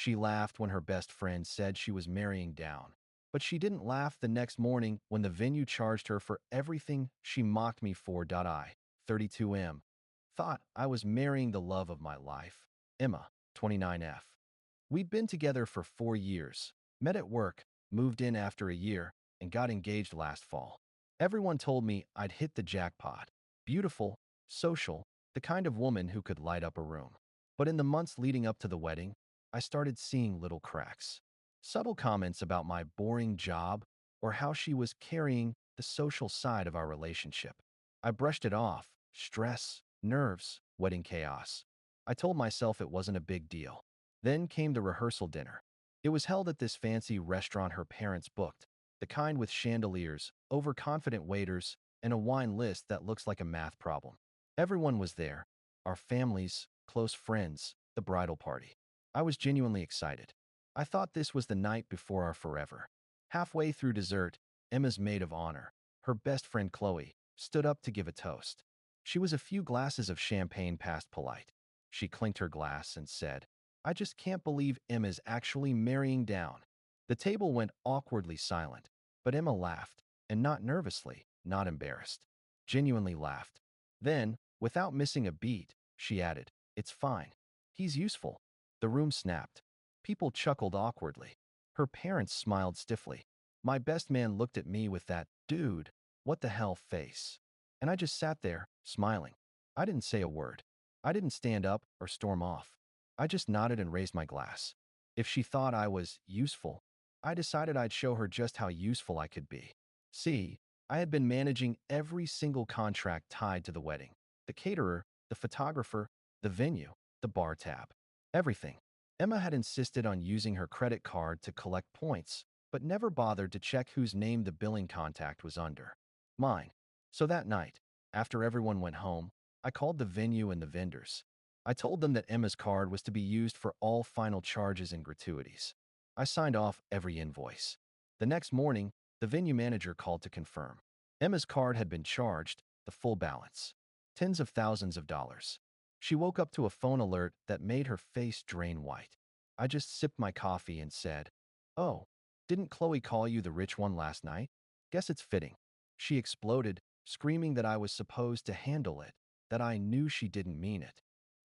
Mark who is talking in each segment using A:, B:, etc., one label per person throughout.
A: She laughed when her best friend said she was marrying down. But she didn't laugh the next morning when the venue charged her for everything she mocked me for. I, 32M, thought I was marrying the love of my life. Emma, 29F. We'd been together for 4 years, met at work, moved in after a year, and got engaged last fall. Everyone told me I'd hit the jackpot. Beautiful, social, the kind of woman who could light up a room. But in the months leading up to the wedding, I started seeing little cracks. Subtle comments about my boring job or how she was carrying the social side of our relationship. I brushed it off. Stress, nerves, wedding chaos. I told myself it wasn't a big deal. Then came the rehearsal dinner. It was held at this fancy restaurant her parents booked, the kind with chandeliers, overconfident waiters, and a wine list that looks like a math problem. Everyone was there, our families, close friends, the bridal party. I was genuinely excited. I thought this was the night before our forever. Halfway through dessert, Emma's maid of honor, her best friend Chloe, stood up to give a toast. She was a few glasses of champagne past polite. She clinked her glass and said, "I just can't believe Emma's actually marrying down." The table went awkwardly silent, but Emma laughed, and not nervously, not embarrassed. Genuinely laughed. Then, without missing a beat, she added, "It's fine. He's useful." The room snapped. People chuckled awkwardly. Her parents smiled stiffly. My best man looked at me with that, "Dude, what the hell" face. And I just sat there, smiling. I didn't say a word. I didn't stand up or storm off. I just nodded and raised my glass. If she thought I was useful, I decided I'd show her just how useful I could be. See, I had been managing every single contract tied to the wedding. The caterer, the photographer, the venue, the bar tab. Everything. Emma had insisted on using her credit card to collect points, but never bothered to check whose name the billing contact was under. Mine. So that night, after everyone went home, I called the venue and the vendors. I told them that Emma's card was to be used for all final charges and gratuities. I signed off every invoice. The next morning, the venue manager called to confirm. Emma's card had been charged, the full balance. Tens of thousands of dollars. She woke up to a phone alert that made her face drain white. I just sipped my coffee and said, "Oh, didn't Chloe call you the rich one last night? Guess it's fitting." She exploded, screaming that I was supposed to handle it, that I knew she didn't mean it.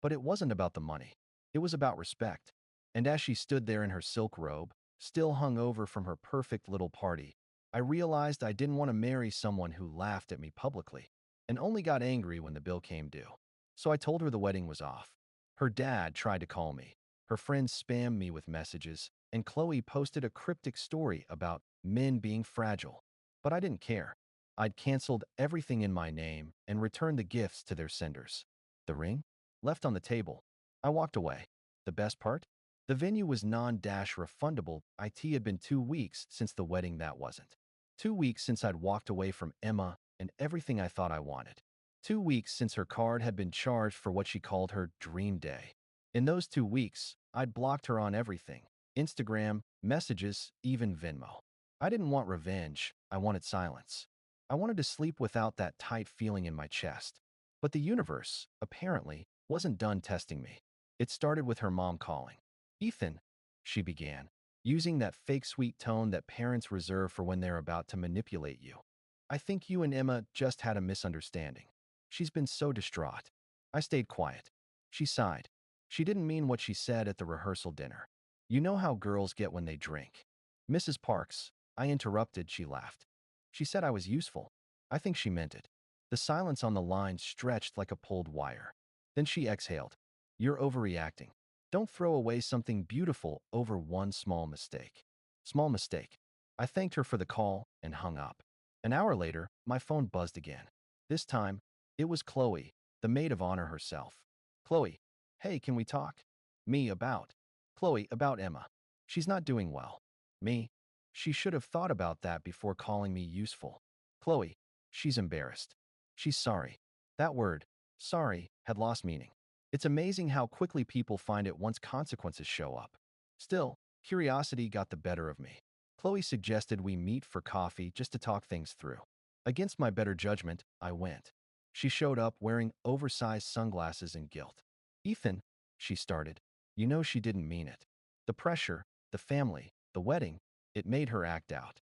A: But it wasn't about the money. It was about respect. And as she stood there in her silk robe, still hung over from her perfect little party, I realized I didn't want to marry someone who laughed at me publicly and only got angry when the bill came due. So I told her the wedding was off. Her dad tried to call me. Her friends spammed me with messages, and Chloe posted a cryptic story about men being fragile. But I didn't care. I'd canceled everything in my name and returned the gifts to their senders. The ring? Left on the table. I walked away. The best part? The venue was non-refundable. It had been 2 weeks since the wedding that wasn't. 2 weeks since I'd walked away from Emma and everything I thought I wanted. 2 weeks since her card had been charged for what she called her dream day. In those 2 weeks, I'd blocked her on everything. Instagram, messages, even Venmo. I didn't want revenge. I wanted silence. I wanted to sleep without that tight feeling in my chest. But the universe, apparently, wasn't done testing me. It started with her mom calling. "Ethan," she began, using that fake sweet tone that parents reserve for when they're about to manipulate you. "I think you and Emma just had a misunderstanding. She's been so distraught." I stayed quiet. She sighed. She didn't mean what she said at the rehearsal dinner. "You know how girls get when they drink." "Mrs. Parks," I interrupted. She laughed. "She said I was useful." I think she meant it. The silence on the line stretched like a pulled wire. Then she exhaled. "You're overreacting. Don't throw away something beautiful over one small mistake." Small mistake. I thanked her for the call and hung up. An hour later, my phone buzzed again. This time, it was Chloe, the maid of honor herself. "Chloe, hey, can we talk?" Me, about. Chloe, about Emma. "She's not doing well." Me. "She should have thought about that before calling me useful." Chloe. "She's embarrassed. She's sorry." That word, sorry, had lost meaning. It's amazing how quickly people find it once consequences show up. Still, curiosity got the better of me. Chloe suggested we meet for coffee just to talk things through. Against my better judgment, I went. She showed up wearing oversized sunglasses and guilt. "Ethan," she started. You know she didn't mean it. The pressure, the family, the wedding, it made her act out.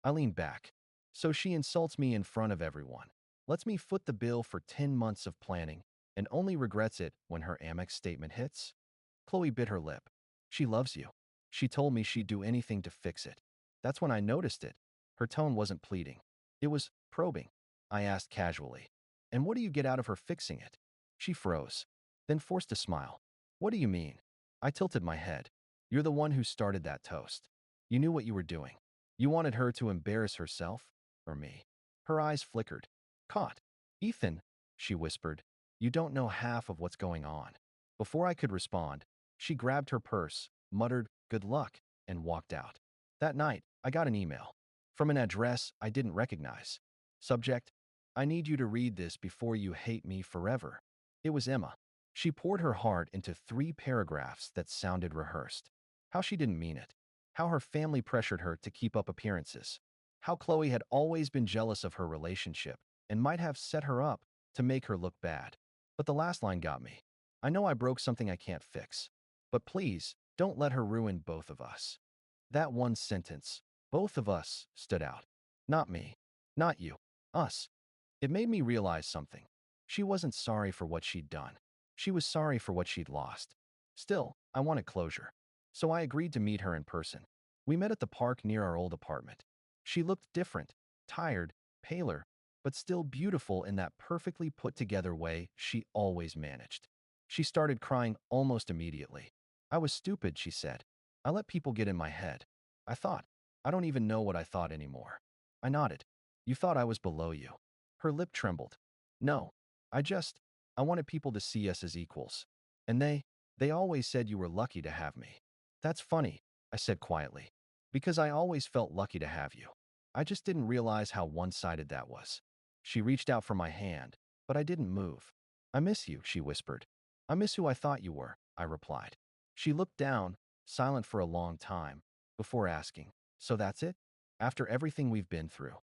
A: I leaned back. So she insults me in front of everyone, lets me foot the bill for 10 months of planning, and only regrets it when her Amex statement hits? Chloe bit her lip. She loves you. She told me she'd do anything to fix it. That's when I noticed it. Her tone wasn't pleading. It was probing. I asked casually, "And what do you get out of her fixing it?" She froze, then forced a smile. "What do you mean?" I tilted my head. "You're the one who started that toast. You knew what you were doing. You wanted her to embarrass herself, or me." Her eyes flickered. "Caught. Ethan," she whispered, "you don't know half of what's going on." Before I could respond, she grabbed her purse, muttered, "Good luck," and walked out. That night, I got an email from an address I didn't recognize. Subject: "I need you to read this before you hate me forever." It was Emma. She poured her heart into 3 paragraphs that sounded rehearsed. How she didn't mean it. How her family pressured her to keep up appearances. How Chloe had always been jealous of her relationship and might have set her up to make her look bad. But the last line got me. "I know I broke something I can't fix, but please don't let her ruin both of us." That one sentence, "both of us," stood out. Not me. Not you. Us. It made me realize something. She wasn't sorry for what she'd done. She was sorry for what she'd lost. Still, I wanted closure. So I agreed to meet her in person. We met at the park near our old apartment. She looked different, tired, paler, but still beautiful in that perfectly put-together way she always managed. She started crying almost immediately. "I was stupid," she said. "I let people get in my head. I thought. I don't even know what I thought anymore." I nodded. "You thought I was below you." Her lip trembled. "No. I just, I wanted people to see us as equals. And they always said you were lucky to have me." "That's funny," I said quietly, "because I always felt lucky to have you. I just didn't realize how one-sided that was." She reached out for my hand, but I didn't move. "I miss you," she whispered. "I miss who I thought you were," I replied. She looked down, silent for a long time, before asking, "So that's it? After everything we've been through?"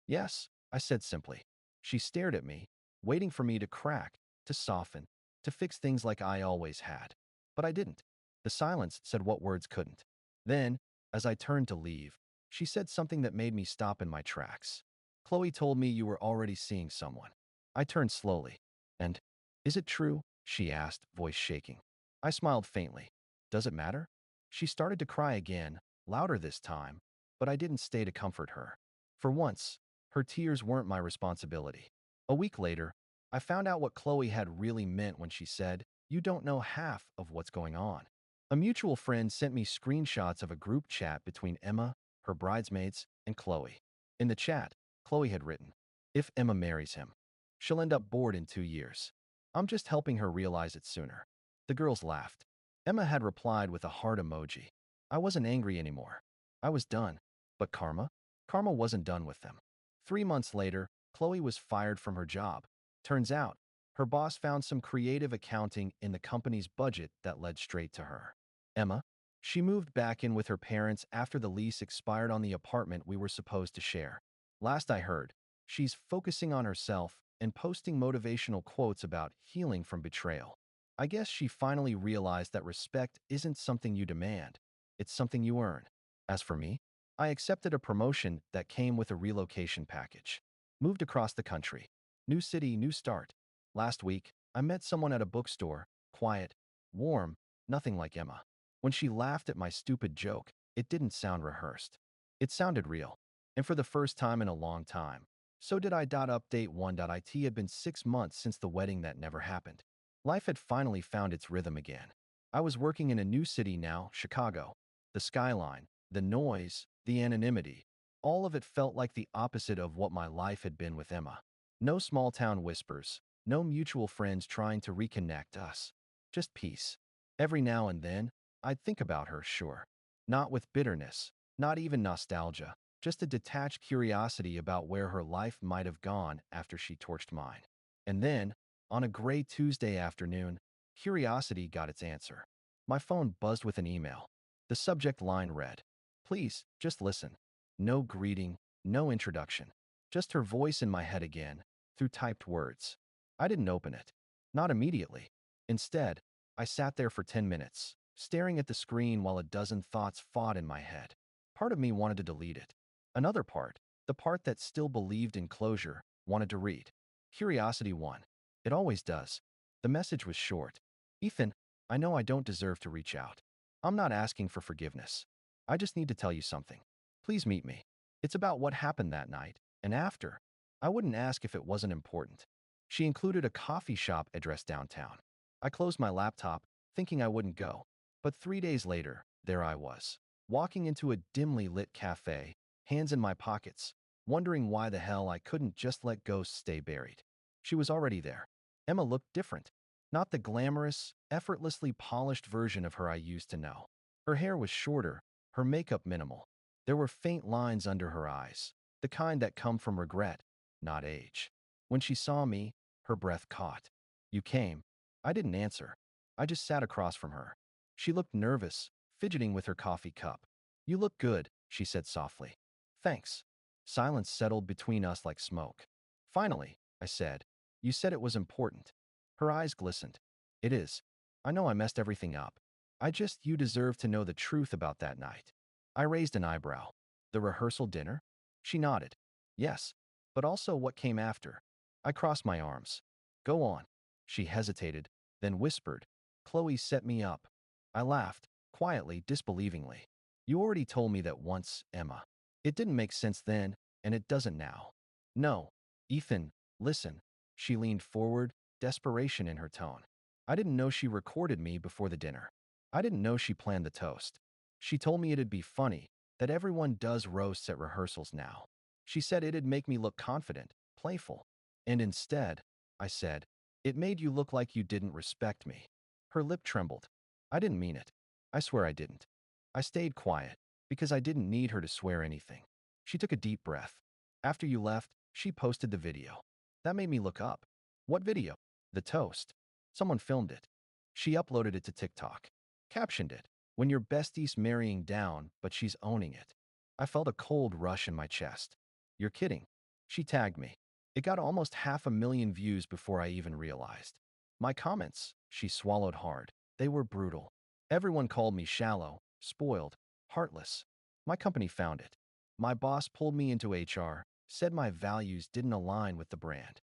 A: "Yes," I said simply. She stared at me, waiting for me to crack, to soften, to fix things like I always had. But I didn't. The silence said what words couldn't. Then, as I turned to leave, she said something that made me stop in my tracks. "Chloe told me you were already seeing someone." I turned slowly. "And is it true?" she asked, voice shaking. I smiled faintly. "Does it matter?" She started to cry again, louder this time, but I didn't stay to comfort her. For once, her tears weren't my responsibility. A week later, I found out what Chloe had really meant when she said, "You don't know half of what's going on." A mutual friend sent me screenshots of a group chat between Emma, her bridesmaids, and Chloe. In the chat, Chloe had written, "If Emma marries him, she'll end up bored in 2 years. I'm just helping her realize it sooner." The girls laughed. Emma had replied with a heart emoji. I wasn't angry anymore. I was done. But Karma? Karma wasn't done with them. 3 months later, Chloe was fired from her job. Turns out, her boss found some creative accounting in the company's budget that led straight to her. Emma? She moved back in with her parents after the lease expired on the apartment we were supposed to share. Last I heard, she's focusing on herself and posting motivational quotes about healing from betrayal. I guess she finally realized that respect isn't something you demand, it's something you earn. As for me, I accepted a promotion that came with a relocation package. Moved across the country. New city, new start. Last week, I met someone at a bookstore, quiet, warm, nothing like Emma. When she laughed at my stupid joke, it didn't sound rehearsed. It sounded real. And for the first time in a long time, so did I. Update 1. It had been 6 months since the wedding that never happened. Life had finally found its rhythm again. I was working in a new city now, Chicago. The skyline, the noise, the anonymity, all of it felt like the opposite of what my life had been with Emma. No small-town whispers, no mutual friends trying to reconnect us. Just peace. Every now and then, I'd think about her, sure. Not with bitterness, not even nostalgia, just a detached curiosity about where her life might have gone after she torched mine. And then, on a gray Tuesday afternoon, curiosity got its answer. My phone buzzed with an email. The subject line read, "Please, just listen." No greeting, no introduction. Just her voice in my head again, through typed words. I didn't open it. Not immediately. Instead, I sat there for 10 minutes, staring at the screen while a dozen thoughts fought in my head. Part of me wanted to delete it. Another part, the part that still believed in closure, wanted to read. Curiosity won. It always does. The message was short. Ethan, I know I don't deserve to reach out. I'm not asking for forgiveness. I just need to tell you something. Please meet me. It's about what happened that night, and after. I wouldn't ask if it wasn't important. She included a coffee shop address downtown. I closed my laptop, thinking I wouldn't go. But 3 days later, there I was, walking into a dimly lit cafe, hands in my pockets, wondering why the hell I couldn't just let ghosts stay buried. She was already there. Emma looked different. Not the glamorous, effortlessly polished version of her I used to know. Her hair was shorter, her makeup minimal. There were faint lines under her eyes, the kind that come from regret, not age. When she saw me, her breath caught. You came. I didn't answer. I just sat across from her. She looked nervous, fidgeting with her coffee cup. You look good, she said softly. Thanks. Silence settled between us like smoke. Finally, I said, you said it was important. Her eyes glistened. It is. I know I messed everything up. You deserve to know the truth about that night. I raised an eyebrow. The rehearsal dinner? She nodded. Yes, but also what came after. I crossed my arms. Go on. She hesitated, then whispered. Chloe set me up. I laughed, quietly, disbelievingly. You already told me that once, Emma. It didn't make sense then, and it doesn't now. No. Ethan, listen. She leaned forward, desperation in her tone. I didn't know she recorded me before the dinner. I didn't know she planned the toast. She told me it'd be funny, that everyone does roasts at rehearsals now. She said it'd make me look confident, playful. And instead, I said, it made you look like you didn't respect me. Her lip trembled. I didn't mean it. I swear I didn't. I stayed quiet, because I didn't need her to swear anything. She took a deep breath. After you left, she posted the video. That made me look up. What video? The toast. Someone filmed it. She uploaded it to TikTok. Captioned it, when your bestie's marrying down, but she's owning it. I felt a cold rush in my chest. You're kidding. She tagged me. It got almost 500,000 views before I even realized. My comments, she swallowed hard. They were brutal. Everyone called me shallow, spoiled, heartless. My company found it. My boss pulled me into HR, said my values didn't align with the brand.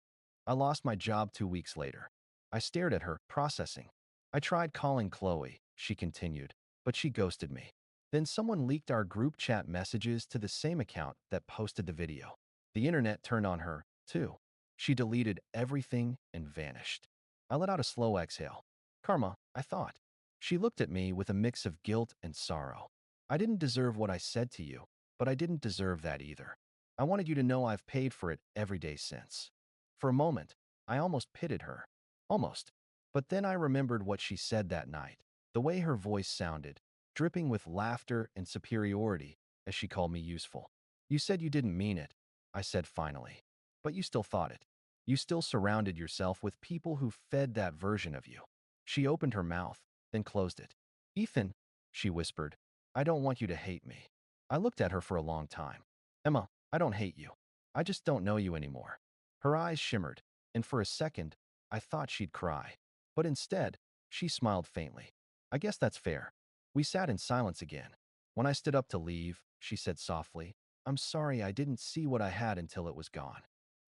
A: I lost my job 2 weeks later. I stared at her, processing. I tried calling Chloe, she continued, but she ghosted me. Then someone leaked our group chat messages to the same account that posted the video. The internet turned on her, too. She deleted everything and vanished. I let out a slow exhale. Karma, I thought. She looked at me with a mix of guilt and sorrow. I didn't deserve what I said to you, but I didn't deserve that either. I wanted you to know I've paid for it every day since. For a moment, I almost pitied her. Almost. But then I remembered what she said that night, the way her voice sounded, dripping with laughter and superiority as she called me useful. You said you didn't mean it, I said finally. But you still thought it. You still surrounded yourself with people who fed that version of you. She opened her mouth, then closed it. Ethan, she whispered, I don't want you to hate me. I looked at her for a long time. Emma, I don't hate you. I just don't know you anymore. Her eyes shimmered, and for a second, I thought she'd cry. But instead, she smiled faintly. I guess that's fair. We sat in silence again. When I stood up to leave, she said softly, I'm sorry I didn't see what I had until it was gone.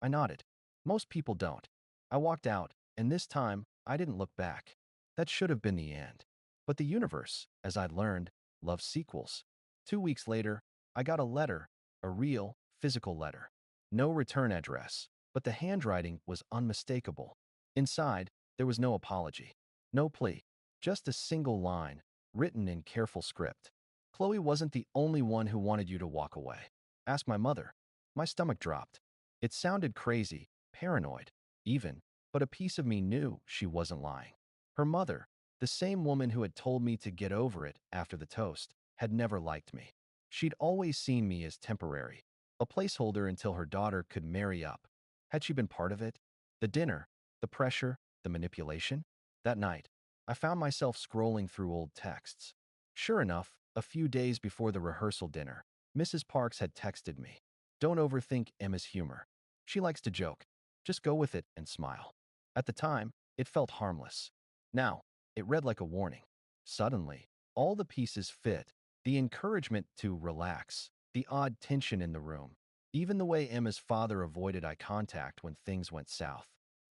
A: I nodded. Most people don't. I walked out, and this time, I didn't look back. That should have been the end. But the universe, as I'd learned, loves sequels. 2 weeks later, I got a letter, a real, physical letter. No return address, but the handwriting was unmistakable. Inside, there was no apology, no plea, just a single line, written in careful script. Chloe wasn't the only one who wanted you to walk away. Ask my mother. My stomach dropped. It sounded crazy, paranoid, even, but a piece of me knew she wasn't lying. Her mother, the same woman who had told me to get over it after the toast, had never liked me. She'd always seen me as temporary, a placeholder until her daughter could marry up. Had she been part of it? The dinner, the pressure, the manipulation? That night, I found myself scrolling through old texts. Sure enough, a few days before the rehearsal dinner, Mrs. Parks had texted me. Don't overthink Emma's humor. She likes to joke. Just go with it and smile. At the time, it felt harmless. Now, it read like a warning. Suddenly, all the pieces fit, the encouragement to relax, the odd tension in the room, even the way Emma's father avoided eye contact when things went south.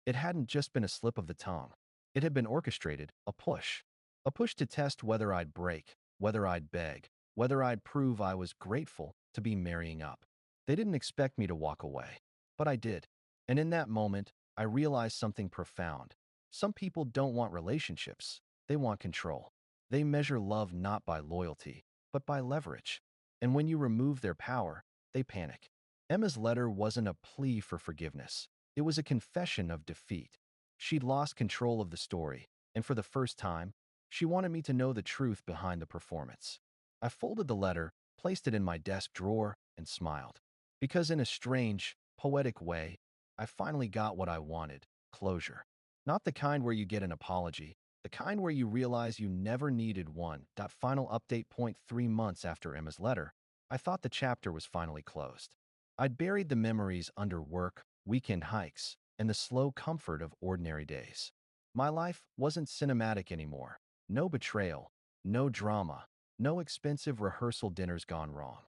A: It hadn't just been a slip of the tongue. It had been orchestrated, a push. A push to test whether I'd break, whether I'd beg, whether I'd prove I was grateful to be marrying up. They didn't expect me to walk away, but I did. And in that moment, I realized something profound. Some people don't want relationships. They want control. They measure love not by loyalty, but by leverage. And when you remove their power, they panic. Emma's letter wasn't a plea for forgiveness. It was a confession of defeat. She'd lost control of the story, and for the first time, she wanted me to know the truth behind the performance. I folded the letter, placed it in my desk drawer, and smiled. Because in a strange, poetic way, I finally got what I wanted: closure. Not the kind where you get an apology, the kind where you realize you never needed one. Final update point 3 months after Emma's letter, I thought the chapter was finally closed. I'd buried the memories under work, weekend hikes, and the slow comfort of ordinary days. My life wasn't cinematic anymore. No betrayal, no drama, no expensive rehearsal dinners gone wrong.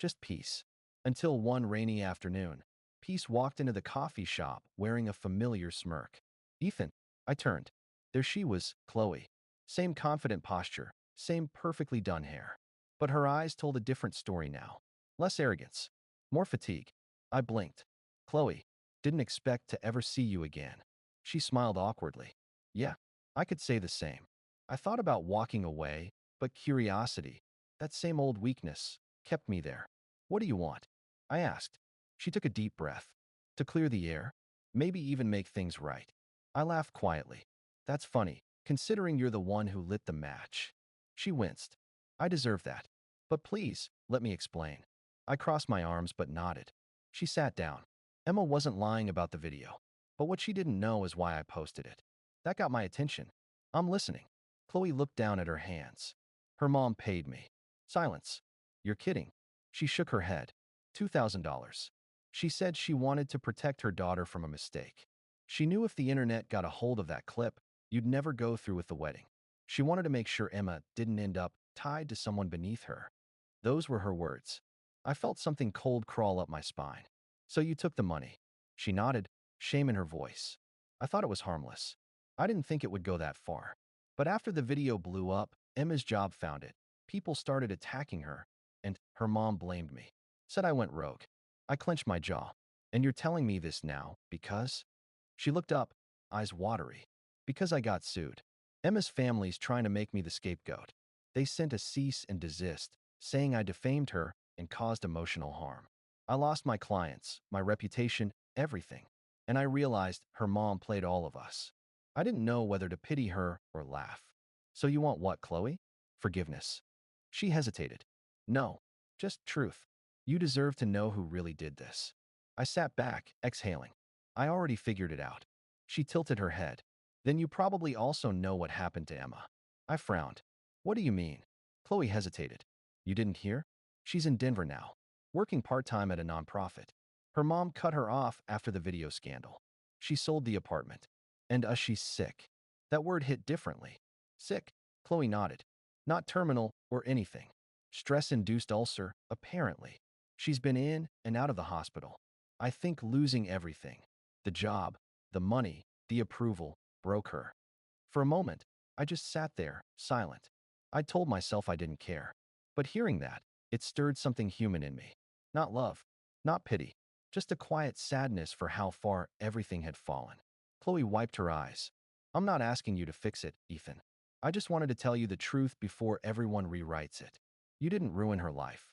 A: Just peace. Until one rainy afternoon, Peace walked into the coffee shop wearing a familiar smirk. Ethan, I turned. There she was, Chloe. Same confident posture, same perfectly done hair. But her eyes told a different story now. Less arrogance, more fatigue. I blinked. Chloe, didn't expect to ever see you again. She smiled awkwardly. Yeah, I could say the same. I thought about walking away, but curiosity, that same old weakness, kept me there. What do you want? I asked. She took a deep breath. To clear the air, maybe even make things right. I laughed quietly. That's funny, considering you're the one who lit the match. She winced. I deserve that. But please, let me explain. I crossed my arms but nodded. She sat down. Emma wasn't lying about the video, but what she didn't know is why I posted it. That got my attention. I'm listening. Chloe looked down at her hands. Her mom paid me. Silence. You're kidding. She shook her head. $2,000. She said she wanted to protect her daughter from a mistake. She knew if the internet got a hold of that clip, you'd never go through with the wedding. She wanted to make sure Emma didn't end up tied to someone beneath her. Those were her words. I felt something cold crawl up my spine. So you took the money. She nodded, shame in her voice. I thought it was harmless. I didn't think it would go that far. But after the video blew up, Emma's job found it. People started attacking her, and her mom blamed me. Said I went rogue. I clenched my jaw. And you're telling me this now because? She looked up, eyes watery. Because I got sued. Emma's family's trying to make me the scapegoat. They sent a cease and desist, saying I defamed her and caused emotional harm. I lost my clients, my reputation, everything. And I realized her mom played all of us. I didn't know whether to pity her or laugh. So you want what, Chloe? Forgiveness. She hesitated. No, just truth. You deserve to know who really did this. I sat back, exhaling. I already figured it out. She tilted her head. Then you probably also know what happened to Emma. I frowned. What do you mean? Chloe hesitated. You didn't hear? She's in Denver now, working part-time at a nonprofit. Her mom cut her off after the video scandal. She sold the apartment. And she's sick. That word hit differently. Sick. Chloe nodded. Not terminal or anything. Stress-induced ulcer, apparently. She's been in and out of the hospital. I think losing everything, the job, the money, the approval, broke her. For a moment, I just sat there, silent. I told myself I didn't care. But hearing that, it stirred something human in me. Not love, not pity, just a quiet sadness for how far everything had fallen. Chloe wiped her eyes. I'm not asking you to fix it, Ethan. I just wanted to tell you the truth before everyone rewrites it. You didn't ruin her life.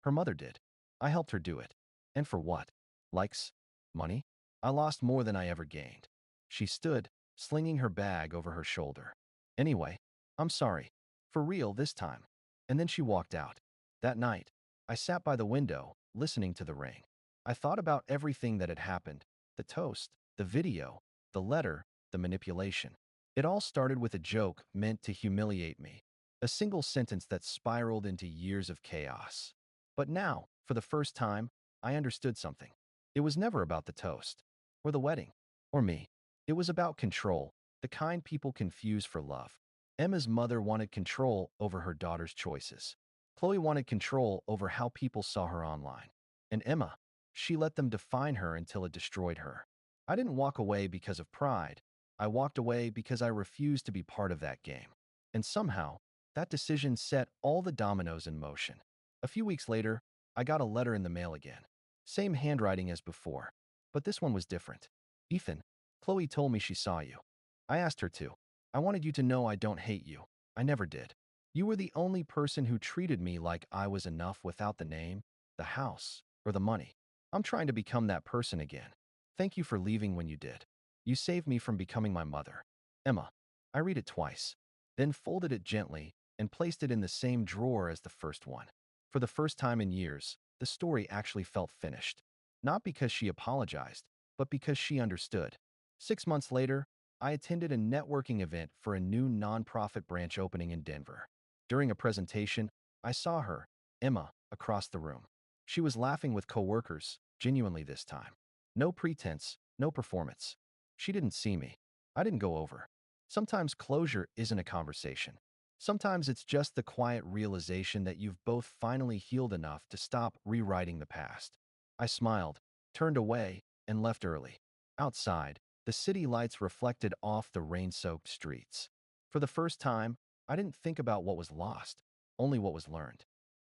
A: Her mother did. I helped her do it. And for what? Likes? Money? I lost more than I ever gained. She stood, slinging her bag over her shoulder. Anyway, I'm sorry. For real this time. And then she walked out. That night, I sat by the window, listening to the rain. I thought about everything that had happened. The toast, the video, the letter, the manipulation. It all started with a joke meant to humiliate me. A single sentence that spiraled into years of chaos. But now, for the first time, I understood something. It was never about the toast, or the wedding, or me. It was about control, the kind people confuse for love. Emma's mother wanted control over her daughter's choices. Chloe wanted control over how people saw her online. And Emma, she let them define her until it destroyed her. I didn't walk away because of pride. I walked away because I refused to be part of that game. And somehow, that decision set all the dominoes in motion. A few weeks later, I got a letter in the mail again. Same handwriting as before, but this one was different. Ethan, Chloe told me she saw you. I asked her to. I wanted you to know I don't hate you. I never did. You were the only person who treated me like I was enough without the name, the house, or the money. I'm trying to become that person again. Thank you for leaving when you did. You saved me from becoming my mother. Emma. I read it twice, then folded it gently and placed it in the same drawer as the first one. For the first time in years, the story actually felt finished. Not because she apologized, but because she understood. 6 months later, I attended a networking event for a new nonprofit branch opening in Denver. During a presentation, I saw her, Emma, across the room. She was laughing with coworkers, genuinely this time. No pretense, no performance. She didn't see me. I didn't go over. Sometimes closure isn't a conversation. Sometimes it's just the quiet realization that you've both finally healed enough to stop rewriting the past. I smiled, turned away, and left early. Outside, the city lights reflected off the rain-soaked streets. For the first time, I didn't think about what was lost, only what was learned.